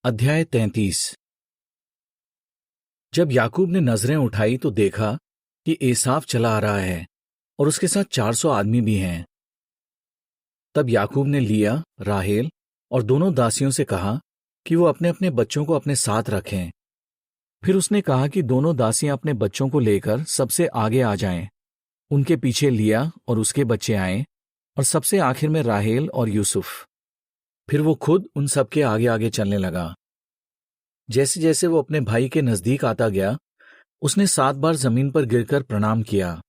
अध्याय 33। जब याकूब ने नजरें उठाई तो देखा कि एसाव चला आ रहा है और उसके साथ 400 आदमी भी हैं। तब याकूब ने लिया, राहेल और दोनों दासियों से कहा कि वो अपने अपने बच्चों को अपने साथ रखें। फिर उसने कहा कि दोनों दासियां अपने बच्चों को लेकर सबसे आगे आ जाएं। उनके पीछे लिया और उसके बच्चे आए और सबसे आखिर में राहेल और यूसुफ। फिर वो खुद उन सबके आगे आगे चलने लगा। जैसे जैसे वो अपने भाई के नजदीक आता गया, उसने 7 बार जमीन पर गिरकर प्रणाम किया।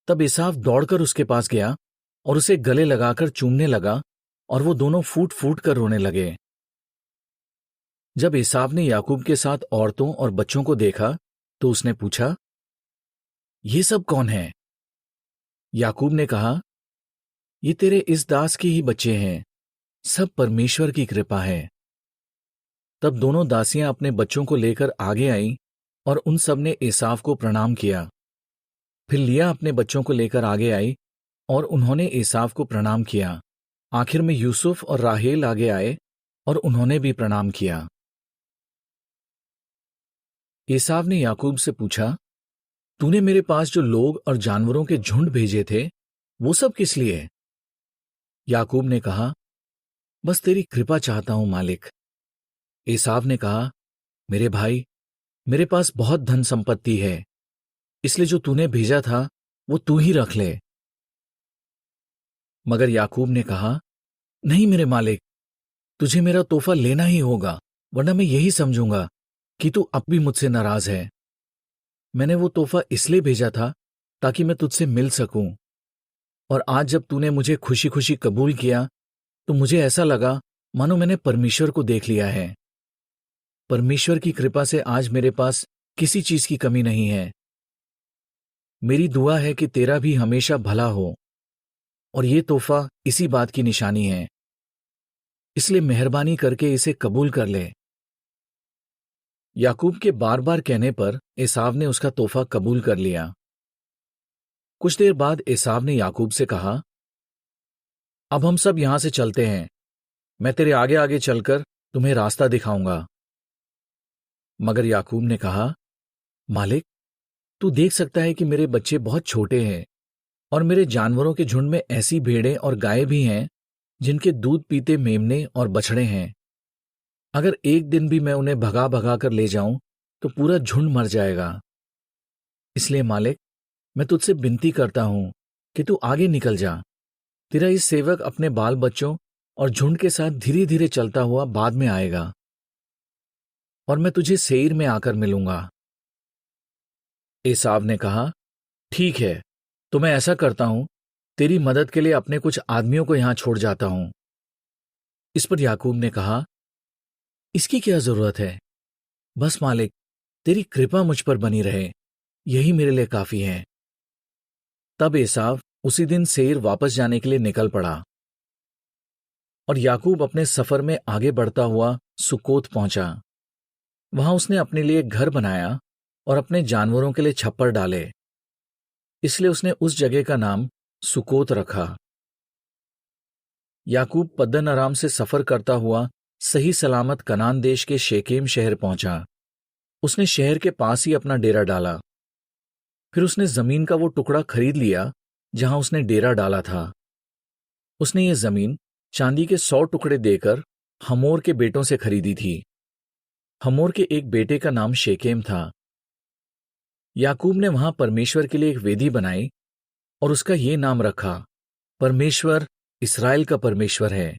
तब एसाव दौड़कर उसके पास गया और उसे गले लगाकर चूमने लगा और वो दोनों फूट फूट कर रोने लगे। जब एसाव ने याकूब के साथ औरतों और बच्चों को देखा तो उसने पूछा, ये सब कौन है? याकूब ने कहा, ये तेरे इस दास के ही बच्चे हैं, सब परमेश्वर की कृपा है। तब दोनों दासियां अपने बच्चों को लेकर आगे आईं और उन सब ने एसाव को प्रणाम किया। फिर लिया अपने बच्चों को लेकर आगे आई और उन्होंने एसाव को प्रणाम किया। आखिर में यूसुफ और राहेल आगे आए और उन्होंने भी प्रणाम किया। एसाव ने याकूब से पूछा, तूने मेरे पास जो लोग और जानवरों के झुंड भेजे थे, वो सब किस लिए? याकूब ने कहा, बस तेरी कृपा चाहता हूं मालिक। एसाव ने कहा, मेरे भाई, मेरे पास बहुत धन संपत्ति है, इसलिए जो तूने भेजा था वो तू ही रख ले। मगर याकूब ने कहा, नहीं मेरे मालिक, तुझे मेरा तोहफा लेना ही होगा, वरना मैं यही समझूंगा कि तू अब भी मुझसे नाराज है। मैंने वो तोहफा इसलिए भेजा था ताकि मैं तुझसे मिल सकूं, और आज जब तूने मुझे खुशी खुशी कबूल किया तो मुझे ऐसा लगा मानो मैंने परमेश्वर को देख लिया है। परमेश्वर की कृपा से आज मेरे पास किसी चीज की कमी नहीं है। मेरी दुआ है कि तेरा भी हमेशा भला हो, और ये तोहफा इसी बात की निशानी है, इसलिए मेहरबानी करके इसे कबूल कर ले। याकूब के बार बार कहने पर एसाव ने उसका तोहफा कबूल कर लिया। कुछ देर बाद एसाव ने याकूब से कहा, अब हम सब यहां से चलते हैं, मैं तेरे आगे आगे चलकर तुम्हें रास्ता दिखाऊंगा। मगर याकूब ने कहा, मालिक, तू देख सकता है कि मेरे बच्चे बहुत छोटे हैं और मेरे जानवरों के झुंड में ऐसी भेड़ें और गायें भी हैं जिनके दूध पीते मेमने और बछड़े हैं। अगर एक दिन भी मैं उन्हें भगा भगा कर ले जाऊं तो पूरा झुंड मर जाएगा। इसलिए मालिक, मैं तुझसे विनती करता हूं कि तू आगे निकल जा। तेरा इस सेवक अपने बाल बच्चों और झुंड के साथ धीरे धीरे चलता हुआ बाद में आएगा, और मैं तुझे सेईर में आकर मिलूंगा। एसाव ने कहा, ठीक है, तो मैं ऐसा करता हूं, तेरी मदद के लिए अपने कुछ आदमियों को यहां छोड़ जाता हूं। इस पर याकूब ने कहा, इसकी क्या जरूरत है? बस मालिक, तेरी कृपा मुझ पर बनी रहे, यही मेरे लिए काफी है। तब एसाव उसी दिन सेईर वापस जाने के लिए निकल पड़ा, और याकूब अपने सफर में आगे बढ़ता हुआ सुकोत पहुंचा। वहां उसने अपने लिए घर बनाया और अपने जानवरों के लिए छप्पर डाले, इसलिए उसने उस जगह का नाम सुकोत रखा। याकूब पद्दन अराम से सफर करता हुआ सही सलामत कनान देश के शेकेम शहर पहुंचा। उसने शहर के पास ही अपना डेरा डाला। फिर उसने जमीन का वो टुकड़ा खरीद लिया जहां उसने डेरा डाला था। उसने ये जमीन चांदी के 100 टुकड़े देकर हमोर के बेटों से खरीदी थी। हमोर के एक बेटे का नाम शेकेम था। याकूब ने वहां परमेश्वर के लिए एक वेदी बनाई और उसका ये नाम रखा, परमेश्वर इस्राएल का परमेश्वर है।